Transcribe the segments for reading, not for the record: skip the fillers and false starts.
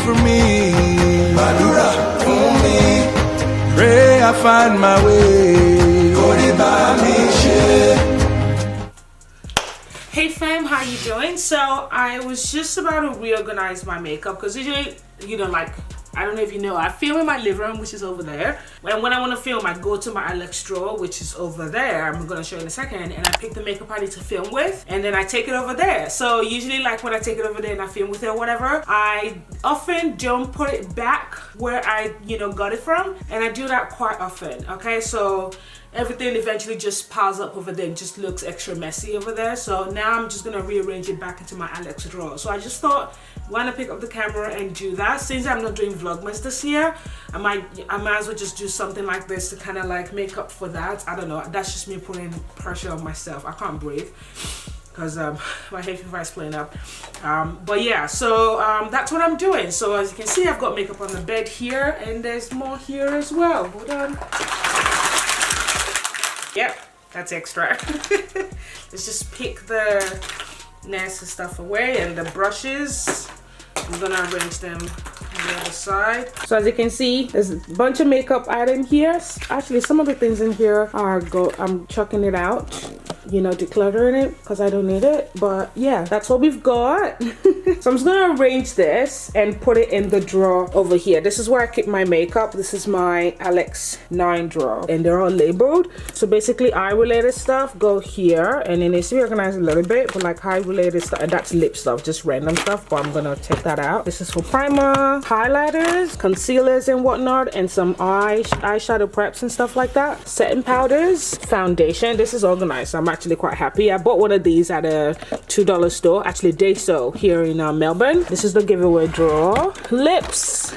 for me. Badura for me. Pray I find my way. Hey fam, how you doing? So I was just about to reorganize my makeup because usually, you know, like, I don't know if you know, I film in my living room, which is over there. And when I want to film, I go to my Alex drawer, which is over there. I'm going to show you in a second. And I pick the makeup I need to film with, and then I take it over there. So usually, like, when I take it over there and I film with it or whatever, I often don't put it back where I, you know, got it from. And I do that quite often, okay? So everything eventually just piles up over there. It just looks extra messy over there. So now I'm just gonna rearrange it back into my Alex drawer. So I just thought, why not pick up the camera and do that? Since I'm not doing Vlogmas this year, I might as well just do something like this to kind of like make up for that. I don't know, that's just me putting pressure on myself. I can't breathe because my hay fever is playing up. But yeah, so that's what I'm doing. So as you can see, I've got makeup on the bed here, and there's more here as well. Hold on. Yep, that's extra. Let's just pick the nasty stuff away, and the brushes, I'm gonna arrange them on the other side. So as you can see, there's a bunch of makeup item here. Actually, some of the things in here are I'm chucking it out, you know, decluttering it because I don't need it. But yeah, that's what we've got. So I'm just gonna arrange this and put it in the drawer over here. This is where I keep my makeup. This is my Alex 9 drawer, and they're all labeled. So basically, eye related stuff go here, and it needs to be organized a little bit, but like eye related stuff, and that's lip stuff, just random stuff, but I'm gonna take that out. This is for primer, highlighters, concealers and whatnot, and some eyeshadow preps and stuff like that. Setting powders, foundation. This is organized, so I'm actually quite happy. I bought one of these at a $2 store, actually Dayso here in Melbourne. This is the giveaway drawer. Lips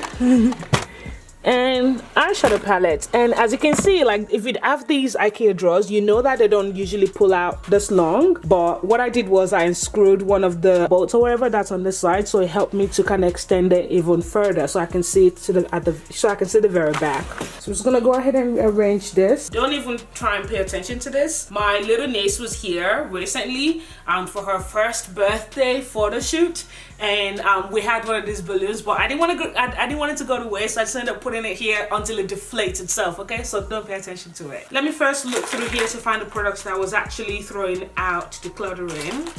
and eyeshadow palettes. And as you can see, like, if you have these IKEA drawers, you know that they don't usually pull out this long. But what I did was I unscrewed one of the bolts or whatever that's on the side, so it helped me to kind of extend it even further, so I can see it to the very back. So I'm just gonna go ahead and arrange this. Don't even try and pay attention to this. My little niece was here recently for her first birthday photo shoot, and we had one of these balloons, but I didn't want it to go to waste, so I just ended up putting it here until it deflates itself. Okay, so don't pay attention to it. Let me first look through here to find the products that I was actually throwing out, decluttering.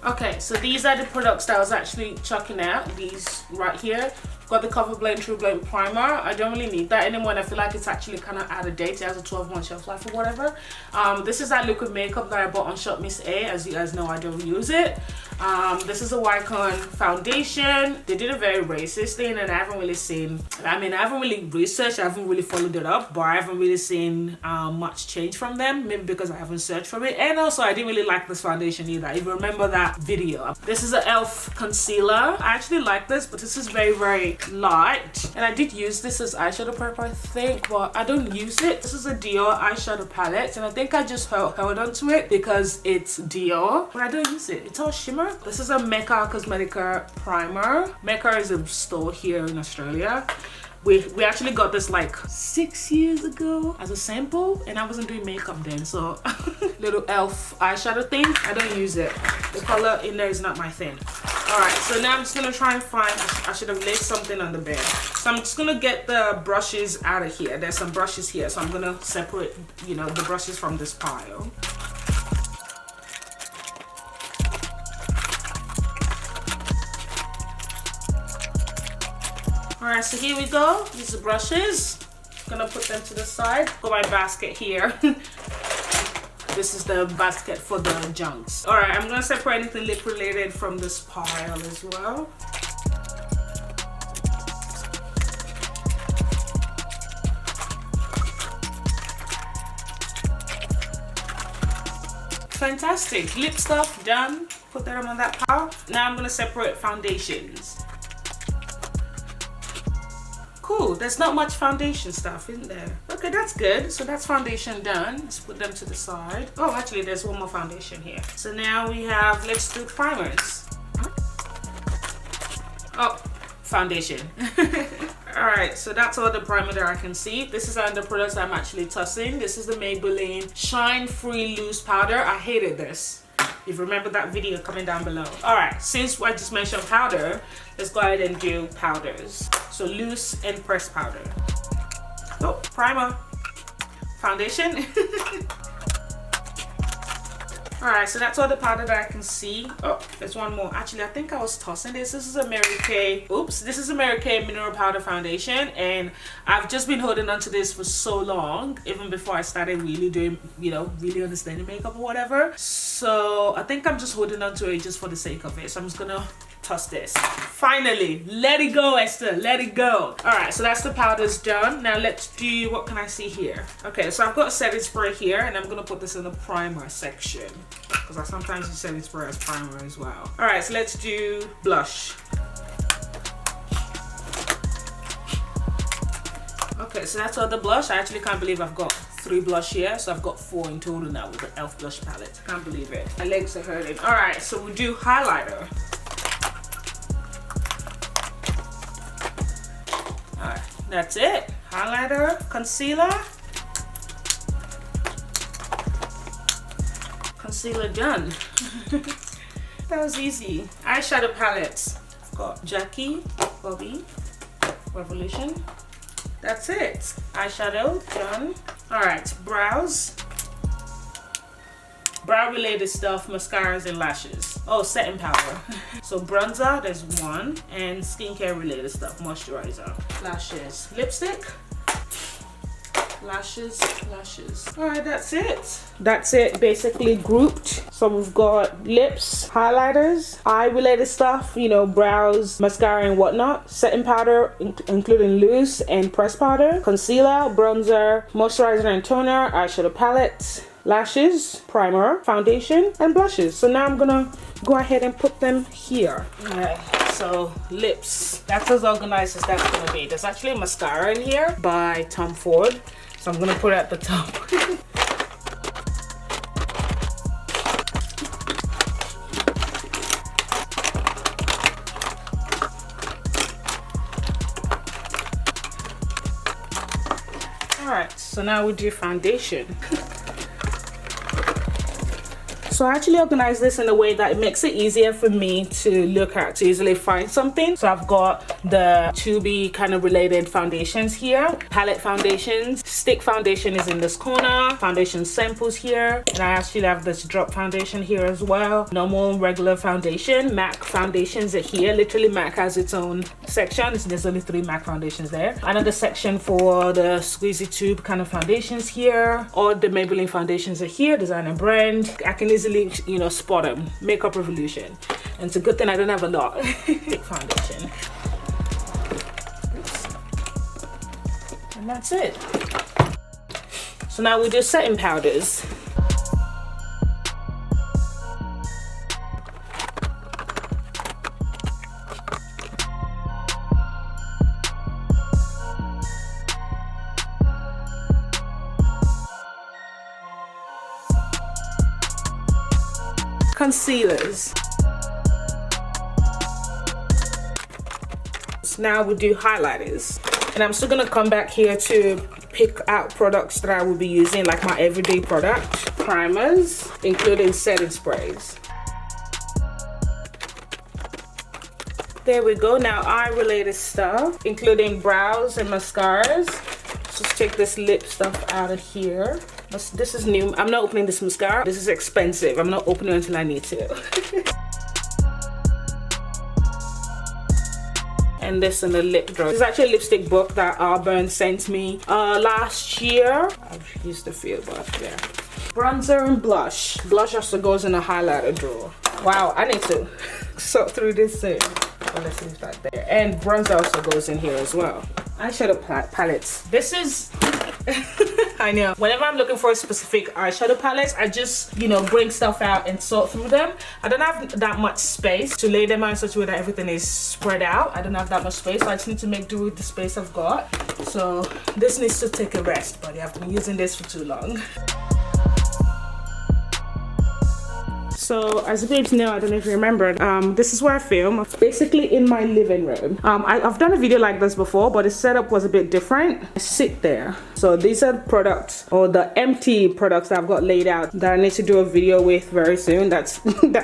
Okay, so these are the products that I was actually chucking out. These right here. Got the Trublend primer. I don't really need that anymore, and I feel like it's actually kind of out of date. It has a 12-month shelf life or whatever. This is that liquid makeup that I bought on Shop Miss A. As you guys know, I don't use it. This is a Wycon foundation. They did a very racist thing, and I haven't really seen, I mean, I haven't really researched, I haven't really followed it up, but I haven't really seen much change from them, maybe because I haven't searched for it. And also, I didn't really like this foundation either, if you remember that video. This is an e.l.f. concealer. I actually like this, but this is very, very light, and I did use this as eyeshadow prep, I think, but I don't use it. This is a Dior eyeshadow palette, and I think I just held onto it because it's Dior, but I don't use it. It's all shimmer. This is a Mecca Cosmetica primer. Mecca is a store here in Australia. We actually got this like 6 years ago as a sample, and I wasn't doing makeup then, so little e.l.f. eyeshadow thing, I don't use it. The color in there is not my thing. Alright, so now I'm just gonna try and find, I should have laid something on the bed. So I'm just gonna get the brushes out of here. There's some brushes here, so I'm gonna separate, you know, the brushes from this pile. Alright, so here we go. These are brushes. Gonna put them to the side. Got my basket here. This is the basket for the junks. Alright, I'm gonna separate anything lip related from this pile as well. Fantastic. Lip stuff done. Put that on that pile. Now I'm gonna separate foundations. Cool, there's not much foundation stuff in there. Okay, that's good. So that's foundation done. Let's put them to the side. Oh, actually there's one more foundation here. So now we have, let's do primers. Oh, foundation. All Alright, so that's all the primer that I can see. This is the products I'm actually tossing. This is the Maybelline Shine Free Loose Powder. I hated this. If you remember that video, comment down below. Alright, since I just mentioned powder, let's go ahead and do powders. So loose and pressed powder. Oh, primer. Foundation. Alright, so that's all the powder that I can see. Oh, there's one more. Actually, I think I was tossing this. This is a Mary Kay. Oops, this is a Mary Kay Mineral Powder Foundation, and I've just been holding on to this for so long, even before I started really doing, you know, really understanding makeup or whatever. So I think I'm just holding on to it just for the sake of it. So I'm just gonna toss this. Finally, let it go, Esther, let it go. All right, so that's the powders done. Now let's do, what can I see here? Okay, so I've got a setting spray here, and I'm gonna put this in the primer section because I sometimes use setting spray as primer as well. All right, so let's do blush. Okay, so that's all the blush. I actually can't believe I've got 3 blush here, so I've got 4 in total now with the e.l.f. blush palette. Can't believe it. My legs are hurting. All right, so we'll do highlighter. Alright, that's it. Highlighter, concealer. Concealer done. That was easy. Eyeshadow palettes. I've got Jackie, Bobby, Revolution. That's it. Eyeshadow done. Alright, brows. Brow related stuff, mascaras and lashes. Oh, setting powder. So bronzer, there's 1, and skincare related stuff, moisturizer. Lashes, lipstick, lashes. All right, that's it. That's it, basically grouped. So we've got lips, highlighters, eye related stuff, you know, brows, mascara and whatnot, setting powder, including loose and pressed powder, concealer, bronzer, moisturizer and toner, eyeshadow palette, lashes, primer, foundation, and blushes. So now I'm gonna go ahead and put them here. Alright, so lips. That's as organized as that's gonna be. There's actually a mascara in here by Tom Ford, so I'm gonna put it at the top. Alright, so now we do foundation. So I actually organize this in a way that it makes it easier for me to look at, to easily find something. So I've got the 2B kind of related foundations here, palette foundations, stick foundation is in this corner, foundation samples here, and I actually have this drop foundation here as well. Normal regular foundation, MAC foundations are here. Literally MAC has its own section. There's only 3 MAC foundations there. Another section for the squeezy tube kind of foundations here. All the Maybelline foundations are here, designer brand. I can easily, you know, spot them. Makeup Revolution. And it's a good thing I don't have a lot. Foundation. Oops. And that's it. So now we do setting powders. Concealers. So now we do highlighters, and I'm still gonna come back here to pick out products that I will be using, like my everyday product. Primers, including setting sprays. There we go. Now eye related stuff, including brows and mascaras. Let's take this lip stuff out of here. This is new. I'm not opening this mascara. This is expensive. I'm not opening it until I need to. And this in the lip drawer. This is actually a lipstick book that Auburn sent me last year. I've used a few, but yeah. Bronzer and blush. Blush also goes in a highlighter drawer. Wow, I need to sort through this soon. Well, let's leave that there. And bronzer also goes in here as well. Eyeshadow palettes. This is I know. Whenever I'm looking for a specific eyeshadow palette, I just, you know, bring stuff out and sort through them. I don't have that much space to lay them out in such a way that everything is spread out. I don't have that much space, so I just need to make do with the space I've got. So this needs to take a rest, buddy. I've been using this for too long. So as the babes know, I don't know if you remember, this is where I film, basically in my living room. I've done a video like this before, but the setup was a bit different. I sit there. So these are products, or the empty products that I've got laid out that I need to do a video with very soon. That's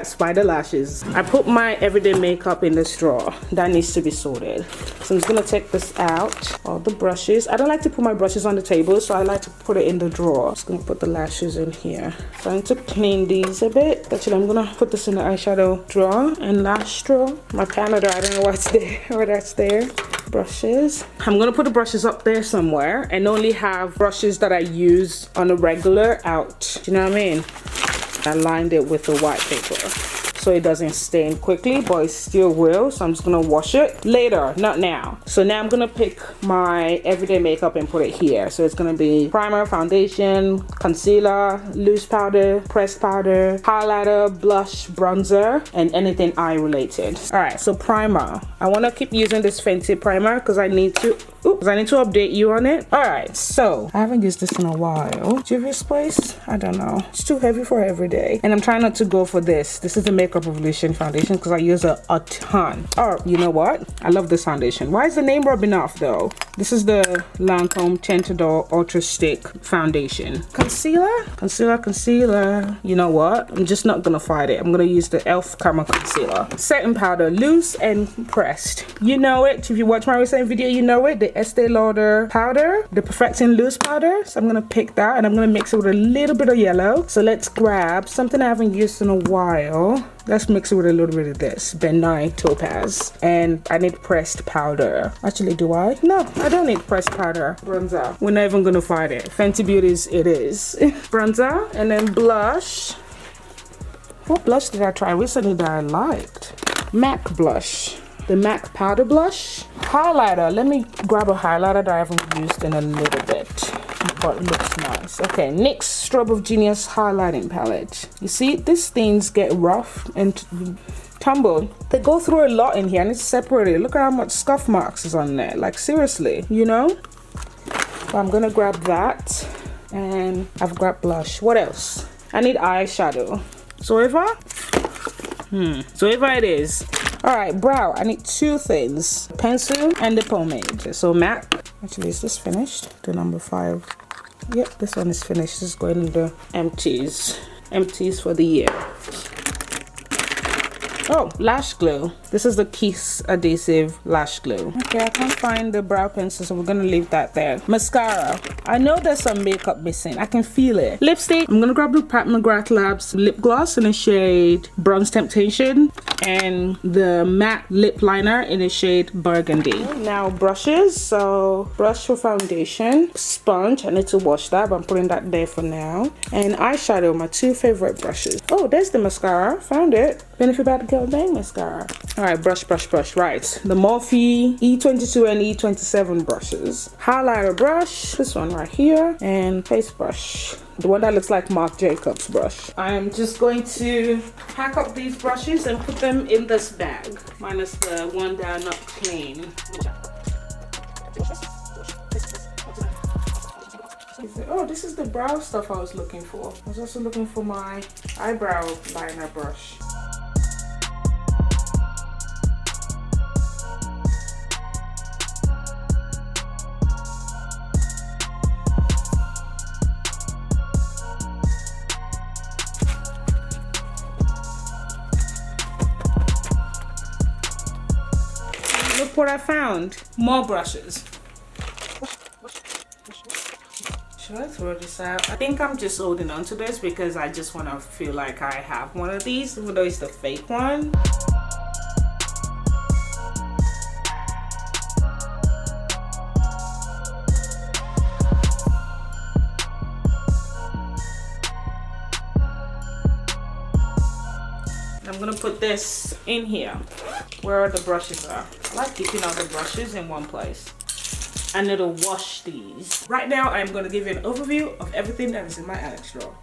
spider lashes. I put my everyday makeup in this drawer. That needs to be sorted. So I'm just gonna take this out. All the brushes. I don't like to put my brushes on the table, so I like to put it in the drawer. Just gonna put the lashes in here. So I need to clean these a bit. Actually, I'm gonna put this in the eyeshadow drawer and lash drawer. My Canada, I don't know what's there or that's there. Brushes. I'm gonna put the brushes up there somewhere and only have brushes that I use on a regular out. Do you know what I mean? I lined it with the white paper so it doesn't stain quickly, but it still will. So I'm just gonna wash it later, not now. So now I'm gonna pick my everyday makeup and put it here. So it's gonna be primer, foundation, concealer, loose powder, pressed powder, highlighter, blush, bronzer, and anything eye related. All right, so primer. I wanna keep using this Fenty primer because I need to update you on it. All right, so I haven't used this in a while. Juvia's Place, I don't know. It's too heavy for every day. And I'm trying not to go for this. This is the Makeup Revolution foundation because I use a ton. Or you know what? I love this foundation. Why is the name rubbing off though? This is the Lancome Tentador Ultra Stick Foundation. Concealer. You know what? I'm just not gonna fight it. I'm gonna use the e.l.f. Caramel Concealer. Setting powder, loose and pressed. You know it. If you watch my recent video, you know it. The Estee Lauder powder, the Perfecting Loose powder. So I'm gonna pick that and I'm gonna mix it with a little bit of yellow. So let's grab something I haven't used in a while. Let's mix it with a little bit of this Ben Nye Topaz, and I need pressed powder. Actually, do I? No, I don't need pressed powder. Bronzer. We're not even gonna fight it. Fenty Beauty's it is. Bronzer, and then blush. What blush did I try recently that I liked? MAC blush. The MAC powder blush. Highlighter. Let me grab a highlighter that I haven't used in a little bit, but it looks nice. Okay, NYX Strobe of Genius highlighting palette. You see, these things get rough and tumbled. They go through a lot in here and it's separated. Look at how much scuff marks is on there. Like seriously, you know? So I'm gonna grab that, and I've grabbed blush. What else? I need eyeshadow. Zoeva it is. All right, brow. I need two things: pencil and the pomade. So MAC. Actually, is this finished? The number 5. Yep, this one is finished. This is going in the empties for the year. Oh, lash glue. This is the Kiss adhesive lash glue. Okay, I can't find the brow pencil, so we're gonna leave that there. Mascara. I know there's some makeup missing. I can feel it. Lipstick. I'm gonna grab the Pat McGrath Labs lip gloss in the shade Bronze Temptation, and the matte lip liner in the shade Burgundy. Now brushes. So brush for foundation. Sponge. I need to wash that, but I'm putting that there for now. And eyeshadow. My 2 favorite brushes. Oh, there's the mascara. Found it. Benefit Bad Girl Bang mascara. All right, brush. Right, the Morphe E22 and E27 brushes. Highlighter brush, this one right here, and face brush, the one that looks like Marc Jacobs brush. I am just going to pack up these brushes and put them in this bag, minus the one that are not clean. Oh, this is the brow stuff I was looking for. I was also looking for my eyebrow liner brush. Look what I found. More brushes. Should I throw this out? I think I'm just holding on to this because I just want to feel like I have one of these, even though it's the fake one. I'm gonna put this in here where the brushes are. I like keeping all the brushes in one place. I need to wash these. Right now, I'm gonna give you an overview of everything that is in my Alex drawer.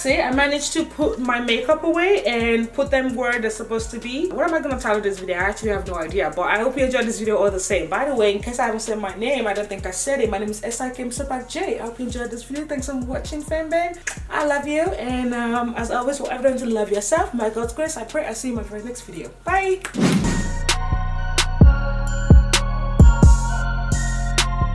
that's it. I managed to put my makeup away and put them where they're supposed to be. What am I gonna title this video? I actually have no idea, but I hope you enjoyed this video all the same. By the way, in case I haven't said my name, I don't think I said it. My name is Esther MsTopacJay. I hope you enjoyed this video. Thanks for watching, fam bam. I love you, and as always, whatever you do, love yourself. My God's grace, I pray I'll see you in my very next video. Bye.